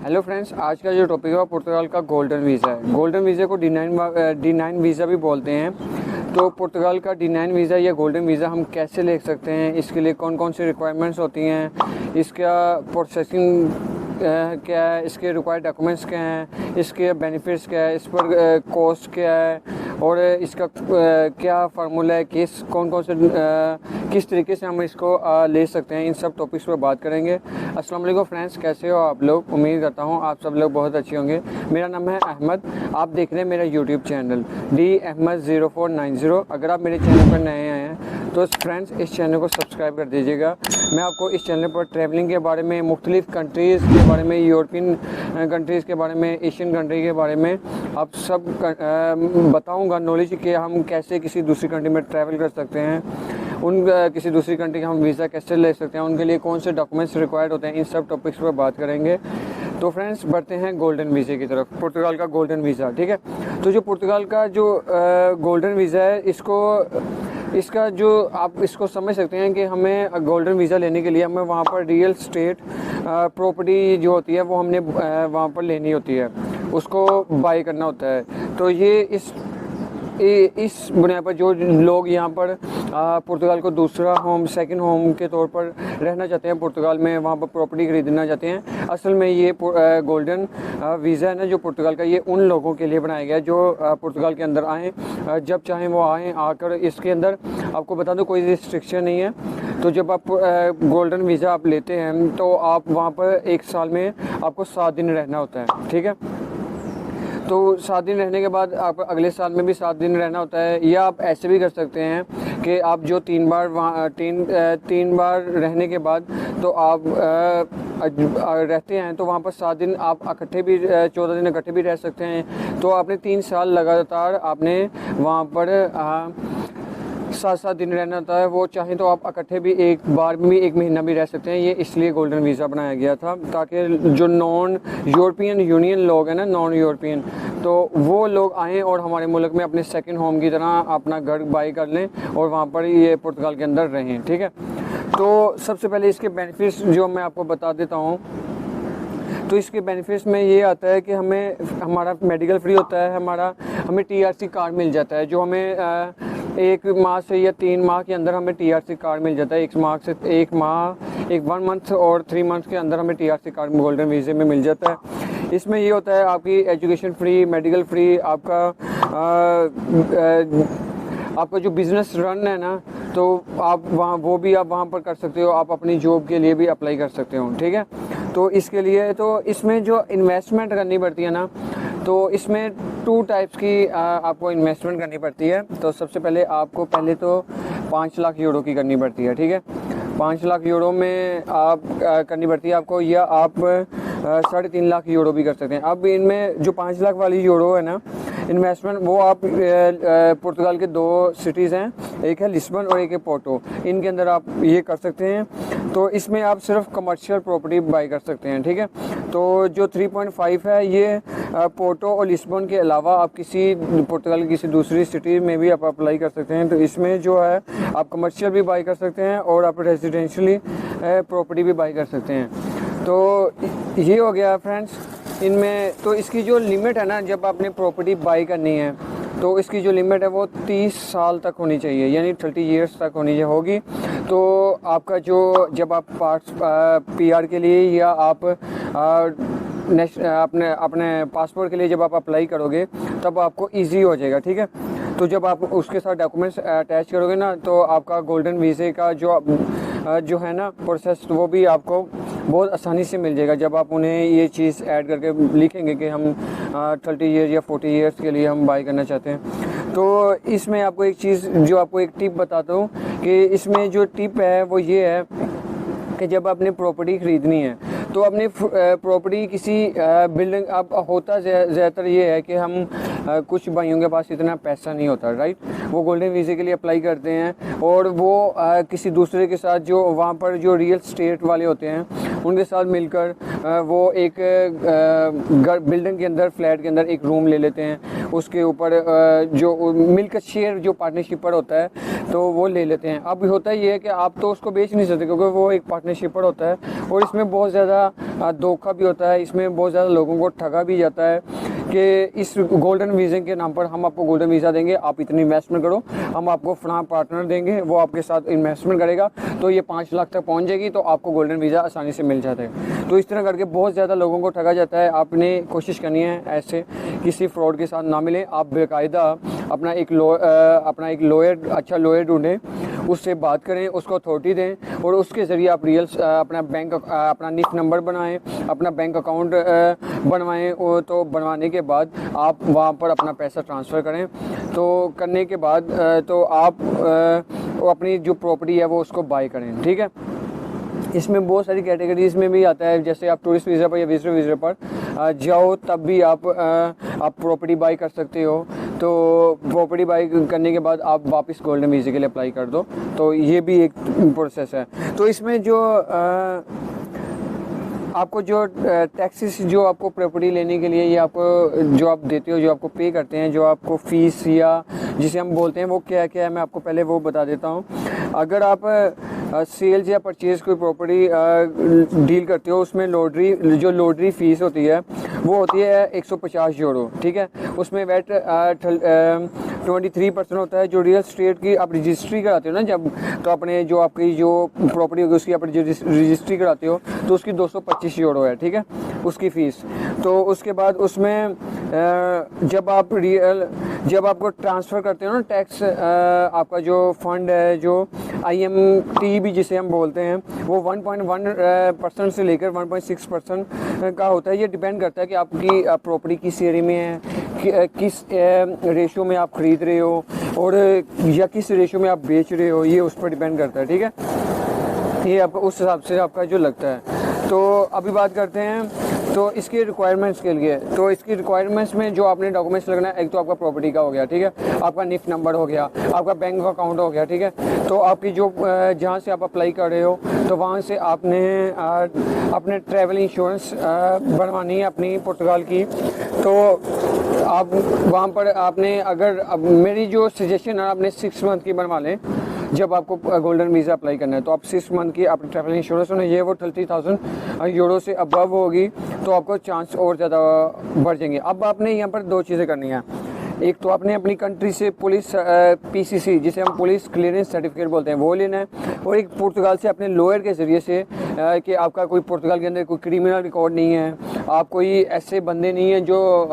Hello friends, आज का जो टॉपिक है वो पुर्तगाल का गोल्डन वीज़ा है। गोल्डन वीज़ा को D9 वीज़ा भी बोलते हैं। तो पुर्तगाल का D9 वीज़ा या गोल्डन वीज़ा हम कैसे ले सकते हैं, इसके लिए कौन कौन सी रिक्वायरमेंट्स होती हैं, इसका प्रोसेसिंग क्या है, इसके रिक्वायर्ड डॉक्यूमेंट्स क्या हैं, इसके बेनिफिट्स क्या है, इस पर कॉस्ट क्या है और इसका क्या फार्मूला है, कौन कौन से किस तरीके से हम इसको ले सकते हैं, इन सब टॉपिक्स पर बात करेंगे। अस्सलाम वालेकुम फ्रेंड्स, कैसे हो आप लोग? उम्मीद करता हूँ आप सब लोग बहुत अच्छे होंगे। मेरा नाम है अहमद, आप देख रहे हैं मेरा यूट्यूब चैनल DAhmed0490। अगर आप मेरे चैनल पर नए आए हैं तो फ्रेंड्स इस चैनल को सब्सक्राइब कर दीजिएगा। मैं आपको इस चैनल पर ट्रैवलिंग के बारे में, मुख्तलिफ़ कंट्रीज़ के बारे में, यूरोपियन कंट्रीज़ के बारे में, एशियन कंट्री के बारे में आप सब बताऊंगा नॉलेज कि हम कैसे किसी दूसरी कंट्री में ट्रैवल कर सकते हैं, किसी दूसरी कंट्री का हम वीज़ा कैसे ले सकते हैं, उनके लिए कौन से डॉक्यूमेंट्स रिक्वायर्ड होते हैं, इन सब टॉपिक्स पर बात करेंगे। तो फ्रेंड्स बढ़ते हैं गोल्डन वीज़े की तरफ। पुर्तगाल का गोल्डन वीज़ा, ठीक है। तो जो पुर्तगाल का जो गोल्डन वीज़ा है, इसका जो आप इसको समझ सकते हैं कि हमें गोल्डन वीज़ा लेने के लिए हमें वहाँ पर रियल स्टेट प्रॉपर्टी जो होती है वो हमने वहाँ पर लेनी होती है, उसको बाई करना होता है। तो ये इस बुनियाद पर जो लोग यहाँ पर पुर्तगाल को दूसरा होम, सेकंड होम के तौर पर रहना चाहते हैं, पुर्तगाल में वहाँ पर प्रॉपर्टी खरीदना चाहते हैं, असल में ये गोल्डन वीज़ा है ना जो पुर्तगाल का, ये उन लोगों के लिए बनाया गया जो पुर्तगाल के अंदर आएँ, जब चाहें वो आएँ। आकर इसके अंदर आपको बता दो कोई रिस्ट्रिक्शन नहीं है। तो जब आप गोल्डन वीज़ा आप लेते हैं तो आप वहाँ पर 1 साल में आपको 7 दिन रहना होता है, ठीक है। तो 7 दिन रहने के बाद आप अगले साल में भी 7 दिन रहना होता है। या आप ऐसे भी कर सकते हैं कि आप जो 3 बार वहाँ 3 बार रहने के बाद तो आप रहते हैं तो वहाँ पर 7 दिन आप इकट्ठे भी 14 दिन इकट्ठे भी रह सकते हैं। तो आपने 3 साल लगातार आपने वहाँ पर 7-7 दिन रहना होता है। वो चाहें तो आप इकट्ठे भी एक बार भी 1 महीना भी रह सकते हैं। ये इसलिए गोल्डन वीज़ा बनाया गया था ताकि जो नॉन यूरोपियन यूनियन लोग हैं ना, नॉन यूरोपियन, तो वो लोग आएँ और हमारे मुल्क में अपने सेकंड होम की तरह अपना घर बाई कर लें और वहाँ पर ये पुर्तगाल के अंदर रहें, ठीक है। तो सबसे पहले इसके बेनिफिट्स जो मैं आपको बता देता हूँ। तो इसके बेनिफिट्स में ये आता है कि हमारा मेडिकल फ्री होता है, हमें TRC कार्ड मिल जाता है, जो हमें 1 माह से या 3 माह के अंदर हमें TRC कार्ड मिल जाता है। 1 मंथ और 3 मंथ के अंदर हमें TRC कार्ड गोल्डन वीज़े में मिल जाता है। इसमें ये होता है आपकी एजुकेशन फ्री, मेडिकल फ्री, आपका जो बिज़नेस रन है ना, तो आप वहाँ पर कर सकते हो। आप अपनी जॉब के लिए भी अप्लाई कर सकते हो, ठीक है। तो इसके लिए तो इसमें जो इन्वेस्टमेंट करनी पड़ती है ना, तो इसमें 2 टाइप्स की आपको इन्वेस्टमेंट करनी पड़ती है। तो सबसे पहले आपको पहले तो 5 लाख यूरो की करनी पड़ती है, ठीक है। 5 लाख यूरो में आप करनी पड़ती है आपको, या आप 3.5 लाख यूरो भी कर सकते हैं। अब इनमें जो 5 लाख वाली यूरो है ना इन्वेस्टमेंट, वो आप पुर्तगाल के 2 सिटीज़ हैं, एक है लिस्बन और एक है पोर्टो, इनके अंदर आप ये कर सकते हैं। तो इसमें आप सिर्फ कमर्शियल प्रॉपर्टी बाई कर सकते हैं, ठीक है। तो जो 3.5 है ये पोर्टो और लिस्बन के अलावा आप पुर्तगाल की किसी दूसरी सिटी में भी आप अप्लाई कर सकते हैं। तो इसमें जो है आप कमर्शियल भी बाई कर सकते हैं और आप रेजिडेंशली प्रॉपर्टी भी बाई कर सकते हैं। तो ये हो गया फ्रेंड्स इनमें। तो इसकी जो लिमिट है ना, जब आपने प्रॉपर्टी बाई करनी है तो इसकी जो लिमिट है वो 30 साल तक होनी चाहिए, यानी 30 ईयर्स तक होगी। तो आपका जब आप PR के लिए या आप अपने पासपोर्ट के लिए जब आप अप्लाई करोगे तब आपको इजी हो जाएगा, ठीक है। तो जब आप उसके साथ डॉक्यूमेंट्स अटैच करोगे ना, तो आपका गोल्डन वीज़े का जो है ना प्रोसेस, वो भी आपको बहुत आसानी से मिल जाएगा जब आप उन्हें ये चीज़ ऐड करके लिखेंगे कि हम 30 ईयर या 40 ईयर्स के लिए हम बाई करना चाहते हैं। तो इसमें आपको एक चीज़ जो आपको एक टिप बताता हूँ कि इसमें जो टिप है वो ये है कि जब आपने प्रॉपर्टी ख़रीदनी है तो अपनी प्रॉपर्टी किसी बिल्डिंग, अब होता ज़्यादातर ये है कि हम कुछ भाइयों के पास इतना पैसा नहीं होता, राइट। वो गोल्डन वीज़े के लिए अप्लाई करते हैं और वो किसी दूसरे के साथ, जो वहाँ पर जो रियल स्टेट वाले होते हैं, उनके साथ मिलकर वो एक बिल्डिंग के अंदर, फ्लैट के अंदर एक रूम ले लेते हैं, उसके ऊपर जो मिलकर शेयर जो पार्टनरशिप पर होता है तो वो ले लेते हैं। अब होता है ये है कि आप तो उसको बेच नहीं सकते क्योंकि वो एक पार्टनरशिप पर होता है और इसमें बहुत ज़्यादा धोखा भी होता है, इसमें बहुत ज़्यादा लोगों को ठगा भी जाता है कि इस गोल्डन वीज़ा के नाम पर हम आपको गोल्डन वीज़ा देंगे, आप इतनी इन्वेस्टमेंट करो, हम आपको फलां पार्टनर देंगे, वो आपके साथ इन्वेस्टमेंट करेगा तो ये 5 लाख तक पहुंच जाएगी तो आपको गोल्डन वीज़ा आसानी से मिल जाता है। तो इस तरह करके बहुत ज़्यादा लोगों को ठगा जाता है। आपने कोशिश करनी है ऐसे किसी फ्रॉड के साथ ना मिले, आप बेकायदा अपना एक लॉयर, अच्छा लॉयर ढूंढें, उससे बात करें, उसको अथॉरिटी दें और उसके ज़रिए आप अपना निफ नंबर बनाएं, अपना बैंक अकाउंट बनवाएं और तो बनवाने के बाद आप वहाँ पर अपना पैसा ट्रांसफ़र करें। तो करने के बाद तो आप अपनी जो प्रॉपर्टी है वो उसको बाय करें, ठीक है। इसमें बहुत सारी कैटेगरीज़ में भी आता है, जैसे आप टूरिस्ट वीज़ा पर या विजिटर वीज़ा पर जाओ तब भी आप प्रॉपर्टी बाई कर सकते हो। तो प्रॉपर्टी बाई करने के बाद आप वापस गोल्डन वीज़ा के लिए अप्लाई कर दो, तो ये भी एक प्रोसेस है। तो इसमें जो आपको जो टैक्सेस जो आपको प्रॉपर्टी लेने के लिए ये आपको जो आप देते हो, जो आपको पे करते हैं, जो आपको फ़ीस या जिसे हम बोलते हैं वो क्या क्या है, मैं आपको पहले वो बता देता हूँ। अगर आप सेल्स या परचेज़ कोई प्रॉपर्टी डील करते हो, उसमें लॉटरी फ़ीस होती है वो होती है 150 यूरो, ठीक है। उसमें वैट 23% होता है। जो रियल स्टेट की आप रजिस्ट्री कराते हो ना जब, तो अपने जो आपकी जो प्रॉपर्टी होगी उसकी आप रजिस्ट्री कराते हो तो उसकी 225 यूरो है, ठीक है, उसकी फ़ीस। तो उसके बाद उसमें जब आपको ट्रांसफ़र करते हो ना टैक्स, आपका जो फंड है, जो IMT भी जिसे हम बोलते हैं, वो 1.1% से लेकर 1.6% का होता है। ये डिपेंड करता है कि आपकी प्रॉपर्टी किस एरिया में है, किस रेशियो में आप ख़रीद रहे हो और या किस रेशियो में आप बेच रहे हो, ये उस पर डिपेंड करता है, ठीक है। ये आपका उस हिसाब से आपका जो लगता है। तो अभी बात करते हैं तो इसके रिक्वायरमेंट्स के लिए। तो इसकी रिक्वायरमेंट्स में जो आपने डॉक्यूमेंट्स लगना है, एक तो आपका प्रॉपर्टी का हो गया, ठीक है, आपका निफ नंबर हो गया, आपका बैंक अकाउंट हो गया, ठीक है। तो आपकी जो जहाँ से आप अप्लाई कर रहे हो तो वहाँ से आपने अपने ट्रैवल इंश्योरेंस बनवानी है अपनी पुर्तगाल की। तो आप वहाँ पर आपने मेरी जो सजेशन है, आपने 6 मंथ की बनवा लें। जब आपको गोल्डन वीज़ा अप्लाई करना है तो आप 6 मंथ की अपनी ट्रैवल इंश्योरेंस होना ये वो 30,000 यूरो से अबव होगी तो आपको चांस और ज़्यादा बढ़ जाएंगे। अब आपने यहाँ पर 2 चीज़ें करनी है। एक तो आपने अपनी कंट्री से पुलिस PCC जिसे हम पुलिस क्लियरेंस सर्टिफिकेट बोलते हैं वो लेना है, और एक पुर्तगाल से अपने लॉयर के ज़रिए से कि आपका कोई पुर्तगाल के अंदर कोई क्रिमिनल रिकॉर्ड नहीं है, आप कोई ऐसे बंदे नहीं हैं जो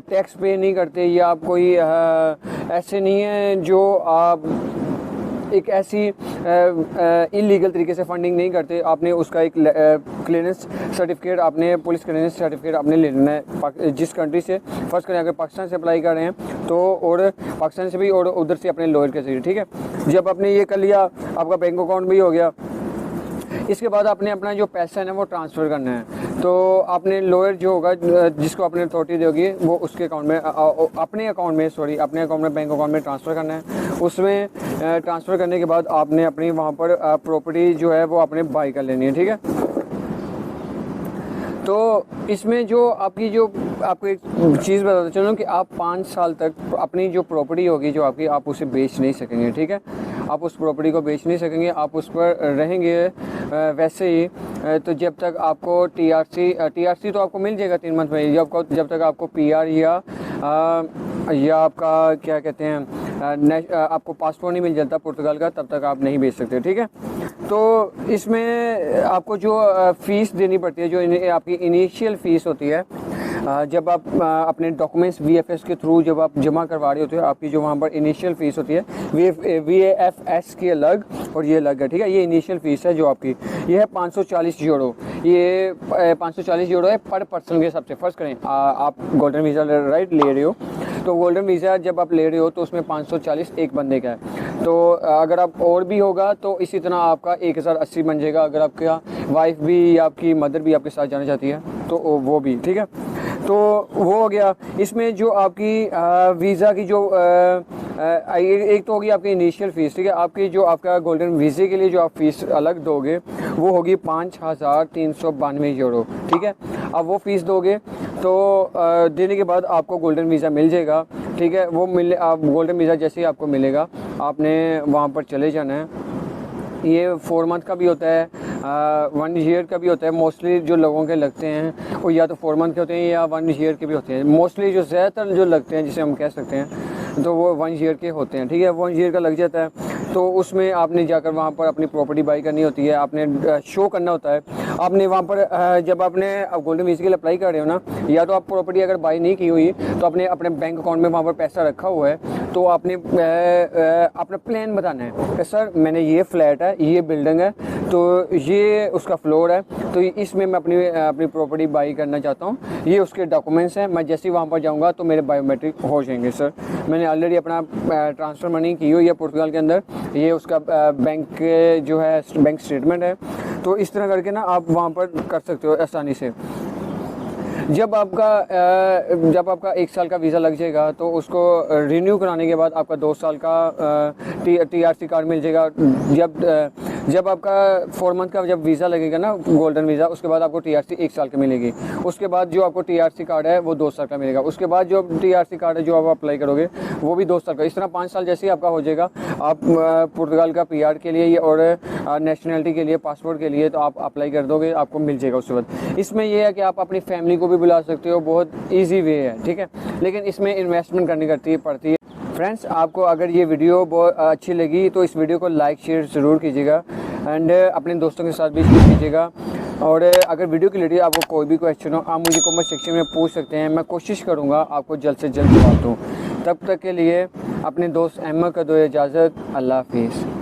टैक्स पे नहीं करते, या आप कोई ऐसे नहीं हैं जो आप एक ऐसी इलीगल तरीके से फंडिंग नहीं करते। आपने उसका एक क्लियरेंस सर्टिफिकेट, आपने पुलिस क्लियरेंस सर्टिफिकेट आपने ले लेना है जिस कंट्री से। फर्स्ट करें अगर पाकिस्तान से अप्लाई कर रहे हैं तो, और पाकिस्तान से भी और उधर से अपने लॉयर के जरिए, ठीक है। जब आपने ये कर लिया, आपका बैंक अकाउंट भी हो गया, इसके बाद आपने अपना जो पैसा है ना वो ट्रांसफ़र करना है। तो आपने लॉयर जो होगा जिसको आपने अथॉरिटी दोगी वो उसके अकाउंट में अपने अकाउंट में बैंक अकाउंट में ट्रांसफ़र करना है। उसमें ट्रांसफ़र करने के बाद आपने अपनी वहाँ पर प्रॉपर्टी जो है वो आपने बाई कर लेनी है, ठीक है। तो इसमें जो आपको एक चीज़ बताता चलूँ कि आप 5 साल तक अपनी जो प्रॉपर्टी होगी जो आपकी, आप उसे बेच नहीं सकेंगे, ठीक है। आप उस प्रॉपर्टी को बेच नहीं सकेंगे, आप उस पर रहेंगे वैसे ही। तो जब तक आपको TRC तो आपको मिल जाएगा 3 मंथ में, जब तक आपको PR या आपका क्या कहते हैं आपको पासपोर्ट नहीं मिल जाता पुर्तगाल का, तब तक आप नहीं बेच सकते, ठीक है। तो इसमें आपको जो फ़ीस देनी पड़ती है, जो आपकी इनिशियल फ़ीस होती है, जब आप अपने डॉक्यूमेंट्स VFS के थ्रू जब आप जमा करवा रहे होते हो, आपकी जो वहाँ पर इनिशियल फ़ीस होती है VFS की अलग और ये अलग है, ठीक है। ये इनिशियल फ़ीस है जो आपकी, ये है 540 यूरो। ये 540 यूरो है पर पर्सन के हिसाब से। फ़र्ज़ करें आप गोल्डन वीज़ा राइट ले रहे हो, तो गोल्डन वीज़ा जब आप ले रहे हो तो उसमें 540 एक बंदे का है। तो अगर आप और भी होगा तो इसी तरह आपका 1080 बन जाएगा। अगर आपका वाइफ भी या आपकी मदर भी आपके साथ जाना चाहती है तो वो भी, ठीक है। तो वो हो गया। इसमें जो आपकी वीज़ा की जो एक तो होगी आपकी इनिशियल फ़ीस, ठीक है। आपकी जो आपका गोल्डन वीज़े के लिए जो आप फ़ीस अलग दोगे वो होगी 5,392 यूरो, ठीक है। अब वो फ़ीस दोगे तो देने के बाद आपको गोल्डन वीज़ा मिल जाएगा, ठीक है। वो आप गोल्डन वीज़ा जैसे ही आपको मिलेगा आपने वहाँ पर चले जाना है। ये 4 मंथ का भी होता है, 1 ईयर का भी होता है। मोस्टली जो लोगों के लगते हैं वो या तो 4 मंथ के होते हैं या 1 ईयर के भी होते हैं। मोस्टली जो ज़्यादातर जो लगते हैं जिसे हम कह सकते हैं तो वो 1 ईयर के होते हैं, ठीक है। 1 ईयर का लग जाता है तो उसमें आपने जाकर वहाँ पर अपनी प्रॉपर्टी बाई करनी होती है, आपने शो करना होता है। आपने वहाँ पर जब आपने गोल्डन वीज़ा के लिए अप्लाई कर रहे हो ना, या तो आप प्रॉपर्टी अगर बाई नहीं की हुई तो आपने अपने बैंक अकाउंट में वहाँ पर पैसा रखा हुआ है, तो आपने अपना प्लान बताना है कि सर मैंने ये फ्लैट है, ये बिल्डिंग है, तो ये उसका फ्लोर है, तो इसमें मैं अपनी प्रॉपर्टी बाई करना चाहता हूँ, ये उसके डॉक्यूमेंट्स हैं। मैं जैसे ही वहाँ पर जाऊँगा तो मेरे बायोमेट्रिक हो जाएंगे। सर मैंने ऑलरेडी अपना ट्रांसफ़र मनी की हुई है पुर्तगाल के अंदर, ये उसका बैंक जो है बैंक स्टेटमेंट है। तो इस तरह करके ना आप वहाँ पर कर सकते हो आसानी से। जब आपका 1 साल का वीज़ा लग जाएगा तो उसको रिन्यू कराने के बाद आपका 2 साल का TRC कार्ड मिल जाएगा। जब आपका 4 मंथ का जब वीज़ा लगेगा ना गोल्डन वीज़ा, उसके बाद आपको TRC 1 साल की मिलेगी। उसके बाद जो आपको TRC कार्ड है वो 2 साल का मिलेगा। उसके बाद जो TRC कार्ड है जो आप अप्लाई करोगे वो भी 2 साल का। इस तरह 5 साल जैसे ही आपका हो जाएगा, आप पुर्तगाल का PR के लिए और नेशनलिटी के लिए, पासपोर्ट के लिए तो आप अप्लाई कर दोगे, आपको मिल जाएगा उसके बाद। इसमें यह है कि आप अपनी फैमिली को भी बुला सकते हो, बहुत ईजी वे है, ठीक है। लेकिन इसमें इन्वेस्टमेंट करनी पड़ती है। फ्रेंड्स, आपको अगर ये वीडियो बहुत अच्छी लगी तो इस वीडियो को लाइक शेयर ज़रूर कीजिएगा एंड अपने दोस्तों के साथ भी शेयर कीजिएगा। और अगर वीडियो के रिलेटेड आपको कोई भी क्वेश्चन हो आप मुझे कमेंट सेक्शन में पूछ सकते हैं, मैं कोशिश करूँगा आपको जल्द से जल्द जवाब दूँ। तब तक के लिए अपने दोस्त अहमद को दो इजाज़त। अल्लाह हाफिज़।